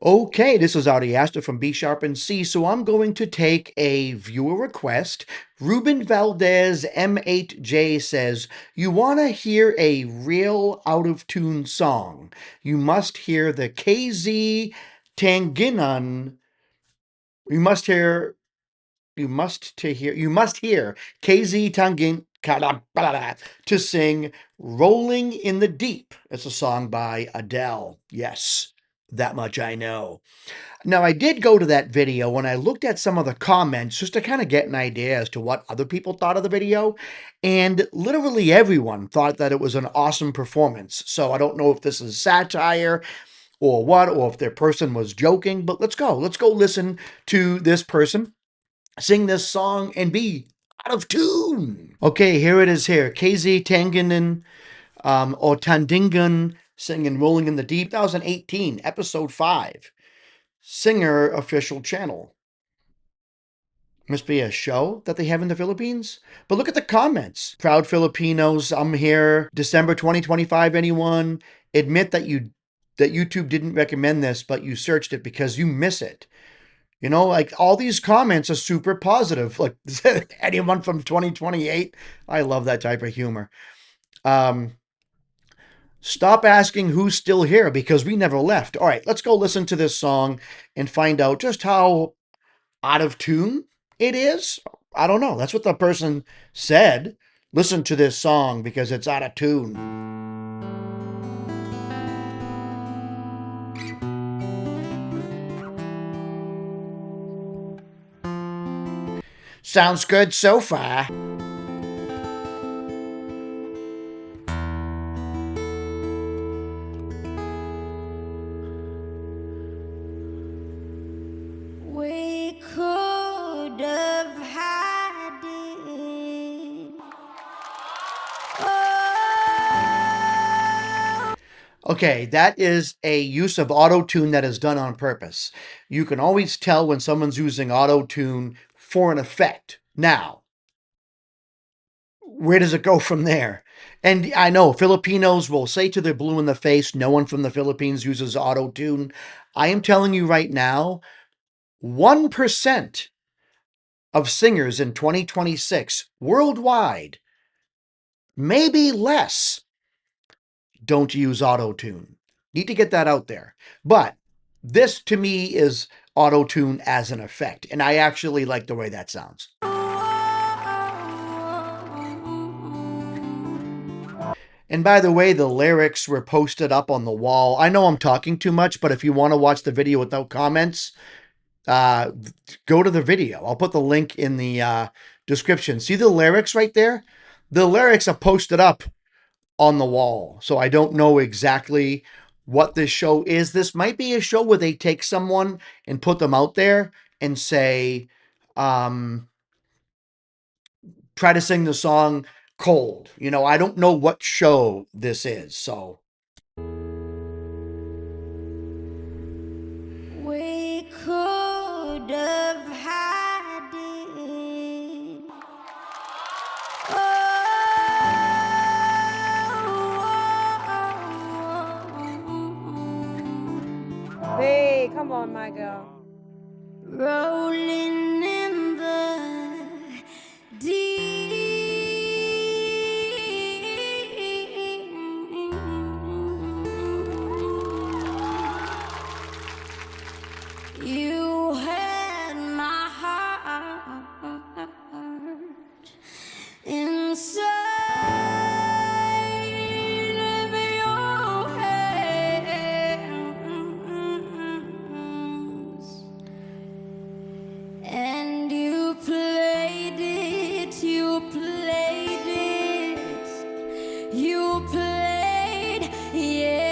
Okay, this is Ariasta from B Sharp and C, so I'm going to take a viewer request. Ruben Valdez M8J says, you want to hear a real out-of-tune song. You must hear the KZ Tandingan. You must hear, you must hear KZ Tangin to sing Rolling in the Deep. It's a song by Adele. Yes, that much I know. Now, I did go to that video and I looked at some of the comments just to kind of get an idea as to what other people thought of the video. And literally everyone thought that it was an awesome performance. So I don't know if this is satire or what, or if their person was joking, but let's go. Let's go listen to this person sing this song and be out of tune. Okay, here it is here. KZ Tanginen or Tandingan singing Rolling in the Deep, 2018, episode 5. Singer official channel. Must be a show that they have in the Philippines. But look at the comments. Proud Filipinos, I'm here. December 2025, anyone? Admit that YouTube didn't recommend this, but you searched it because you miss it. You know, like all these comments are super positive. Like anyone from 2028? I love that type of humor. Stop asking who's still here because we never left. All right, let's go listen to this song and find out just how out of tune it is. I don't know. That's what the person said. Listen to this song because it's out of tune. Sounds good so far. We could have had it. Oh. Okay, that is a use of auto-tune that is done on purpose. You can always tell when someone's using auto-tune for an effect. Now, where does it go from there? And I know Filipinos will say to their blue in the face, no one from the Philippines uses auto-tune. I am telling you right now, 1% of singers in 2026 worldwide, maybe less, don't use auto-tune. Need to get that out there. But this to me is auto-tune as an effect, and I actually like the way that sounds. And by the way, the lyrics were posted up on the wall. I know I'm talking too much, but if you want to watch the video without comments, go to the video. I'll put the link in the description. See the lyrics right there? The lyrics are posted up on the wall. So I don't know exactly what this show is. This might be a show where they take someone and put them out there and say, try to sing the song cold. You know, I don't know what show this is. So We could have had it. Oh. Hey, come on, my girl. Rolling in the deep. You had my heart inside of your hands, and you played it, you played it, you played, yeah.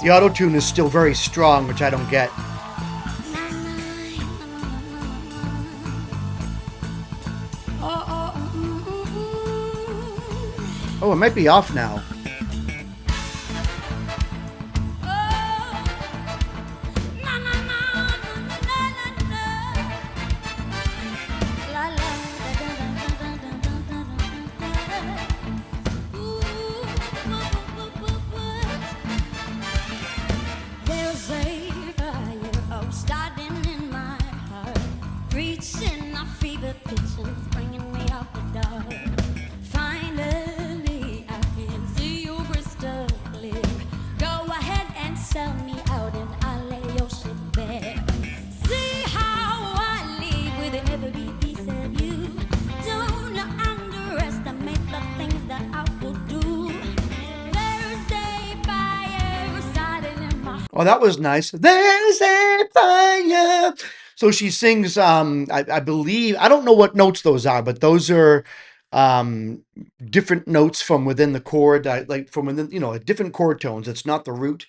the auto tune is still very strong, which I don't get. Oh, it might be off now. Oh, that was nice. There's a fire. So she sings, I believe, I don't know what notes those are, but those are um, different notes from within the chord, like from within, different chord tones. It's not the root.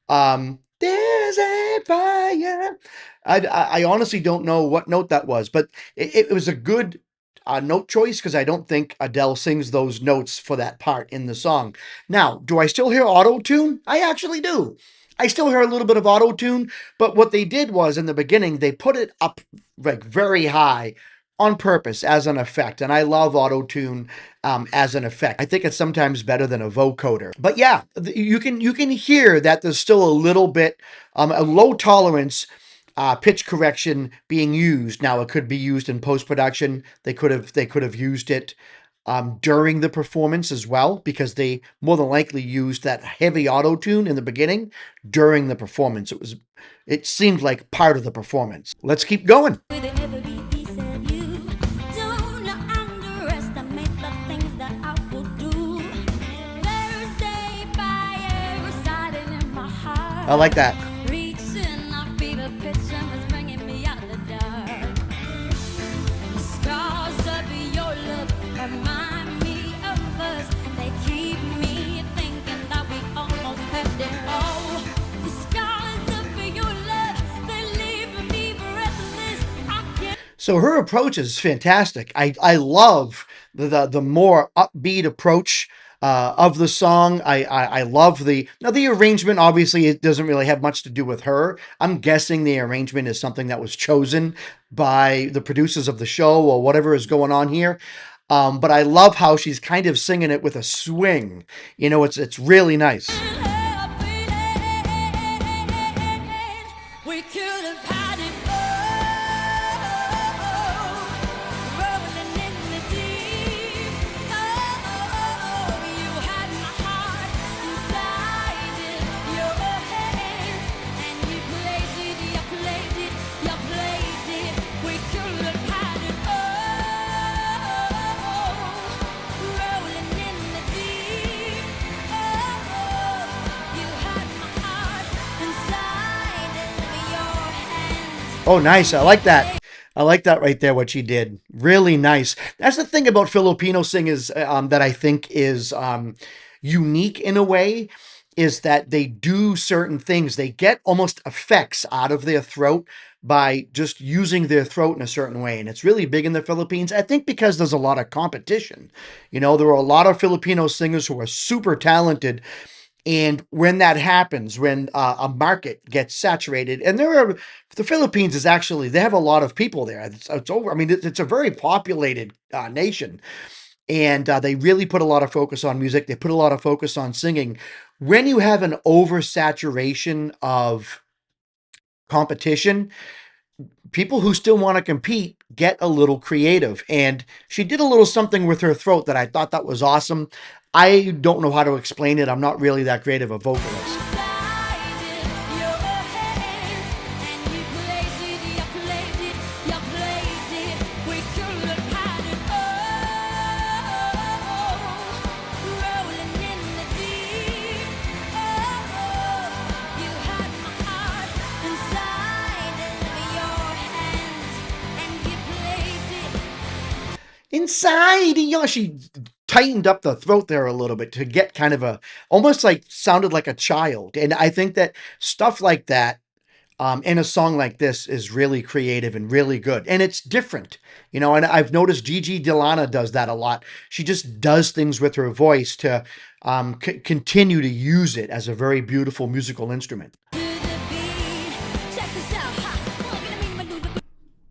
There's a fire. I honestly don't know what note that was, but it was a good note choice because I don't think Adele sings those notes for that part in the song. Now, do I still hear auto tune? I actually do. I still hear a little bit of auto tune, but what they did was in the beginning, they put it up like very high on purpose as an effect. And I love auto tune as an effect. I think it's sometimes better than a vocoder. But yeah, you can hear that there's still a little bit a low tolerance pitch correction being used. Now it could be used in post production. They could have used it during the performance as well because they more than likely used that heavy auto tune in the beginning during the performance. It seemed like part of the performance. Let's keep going. With every piece of you, don't underestimate the things that I will do. There's a fire residing in my I like heart. that. Reaching a fever pitch and was bringing me out of the dark. The scars of your love remind me of us. They keep me thinking that we almost had it all. The scars of your love, they leave me breathless. I can't. So her approach is fantastic. I love the more upbeat approach of the song. I love the arrangement. Obviously, it doesn't really have much to do with her. I'm guessing the arrangement is something that was chosen by the producers of the show or whatever is going on here. But I love how she's kind of singing it with a swing. It's really nice. We could have had it all, rolling in the deep. Oh, you had my heart inside your hands, and you played it, you played it, you played it. We could have had it all, rolling in the deep. Oh, you had my heart inside of your hands. Oh, nice. I like that. I like that right there, what she did. Really nice. That's the thing about Filipino singers that I think is unique in a way, is that they do certain things. They get almost effects out of their throat by just using their throat in a certain way. And it's really big in the Philippines, I think, because there's a lot of competition. There are a lot of Filipino singers who are super talented. And when that happens, when a market gets saturated, and the Philippines is actually, they have a lot of people there. It's over. I mean, it's a very populated nation, and they really put a lot of focus on music. They put a lot of focus on singing. When you have an oversaturation of competition, people who still want to compete get a little creative. And she did a little something with her throat that I thought that was awesome. I don't know how to explain it. I'm not really that great of a vocalist. Inside, she tightened up the throat there a little bit to get kind of almost like sounded like a child. And I think that stuff like that in a song like this is really creative and really good. And it's different, and I've noticed Gigi Delana does that a lot. She just does things with her voice to continue to use it as a very beautiful musical instrument.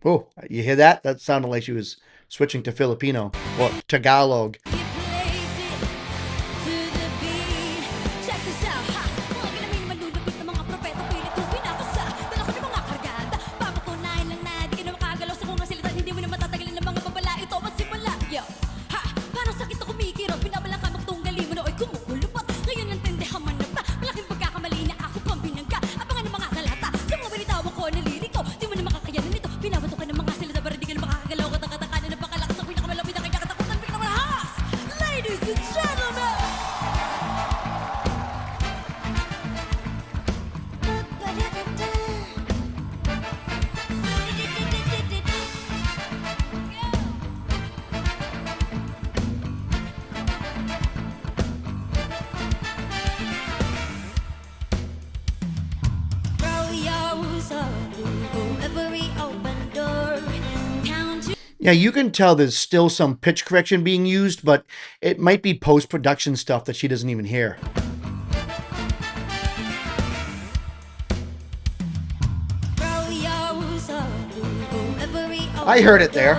Oh, you hear that? That sounded like she was switching to Filipino or Tagalog. every open door. Count you. Yeah, you can tell there's still some pitch correction being used, but it might be post-production stuff that she doesn't even hear. I heard it there.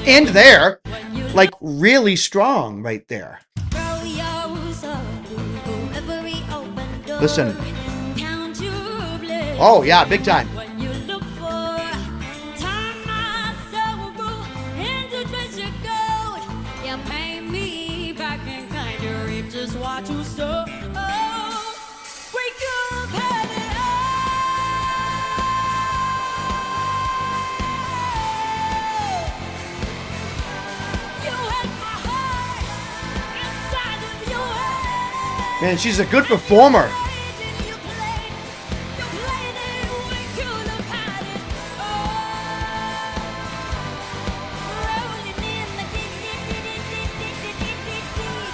And there. Like, really strong right there. Listen. Oh, yeah, big time. Just watch you so. Oh, wake up, have it all. You had my heart inside of your head. Man, she's a good performer. You played it, we could have had it all. Rolling in the deep, deep, deep, deep, deep, deep, deep, deep, deep, deep.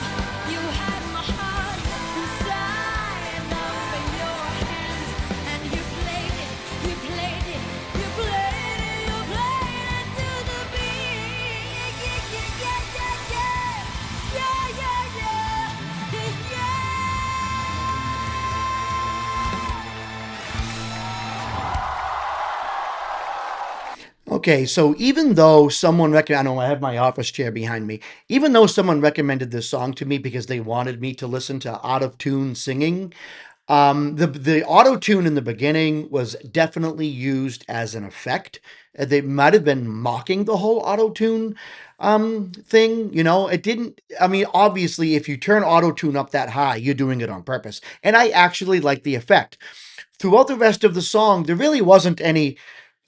You had my heart inside of your hands, and you played it, you played it, you played it, you played it to the beat. Yeah, yeah, yeah, yeah, yeah, yeah, yeah, yeah, yeah, yeah. Okay, so even though someone I know I have my office chair behind me. Even though someone recommended this song to me because they wanted me to listen to out of tune singing, the auto tune in the beginning was definitely used as an effect. They might have been mocking the whole auto tune thing. You know, it didn't. I mean, obviously, if you turn auto tune up that high, you're doing it on purpose. And I actually like the effect. Throughout the rest of the song, there really wasn't any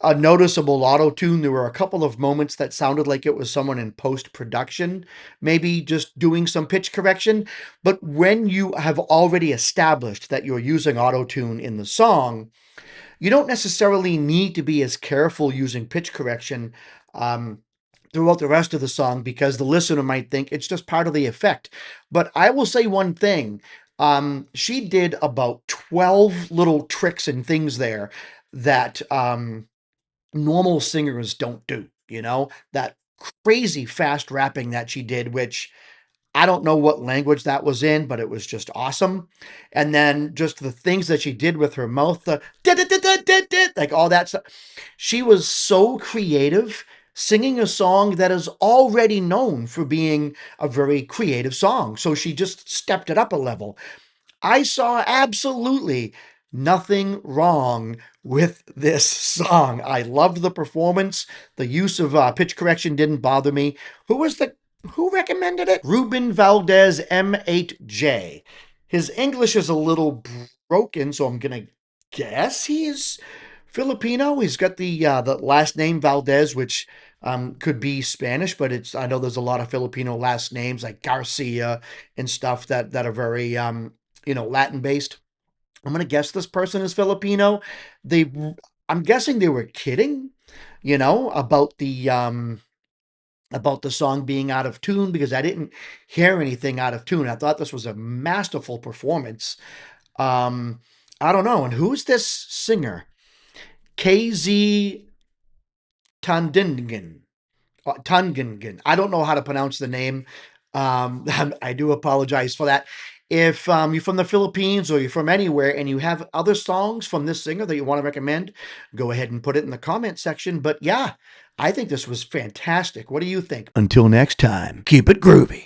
a noticeable auto tune. There were a couple of moments that sounded like it was someone in post production, maybe just doing some pitch correction. But when you have already established that you're using auto tune in the song, you don't necessarily need to be as careful using pitch correction throughout the rest of the song because the listener might think it's just part of the effect. But I will say one thing. She did about 12 little tricks and things there that normal singers don't do, you know? That crazy fast rapping that she did, which I don't know what language that was in, but it was just awesome. And then just the things that she did with her mouth, the like all that stuff. She was so creative singing a song that is already known for being a very creative song. So she just stepped it up a level. I saw absolutely nothing wrong with this song. I loved the performance. The use of pitch correction didn't bother me. Who recommended it? Ruben Valdez M8J. His English is a little broken, so I'm gonna guess he's Filipino. He's got the last name Valdez, which could be Spanish, but I know there's a lot of Filipino last names like Garcia and stuff that are very Latin based. I'm gonna guess this person is Filipino. They, I'm guessing they were kidding, about the song being out of tune because I didn't hear anything out of tune. I thought this was a masterful performance. I don't know. And who's this singer? KZ Tandingan. Tandingan. I don't know how to pronounce the name. I do apologize for that. If you're from the Philippines or you're from anywhere and you have other songs from this singer that you want to recommend, go ahead and put it in the comment section. But yeah, I think this was fantastic. What do you think? Until next time, keep it groovy.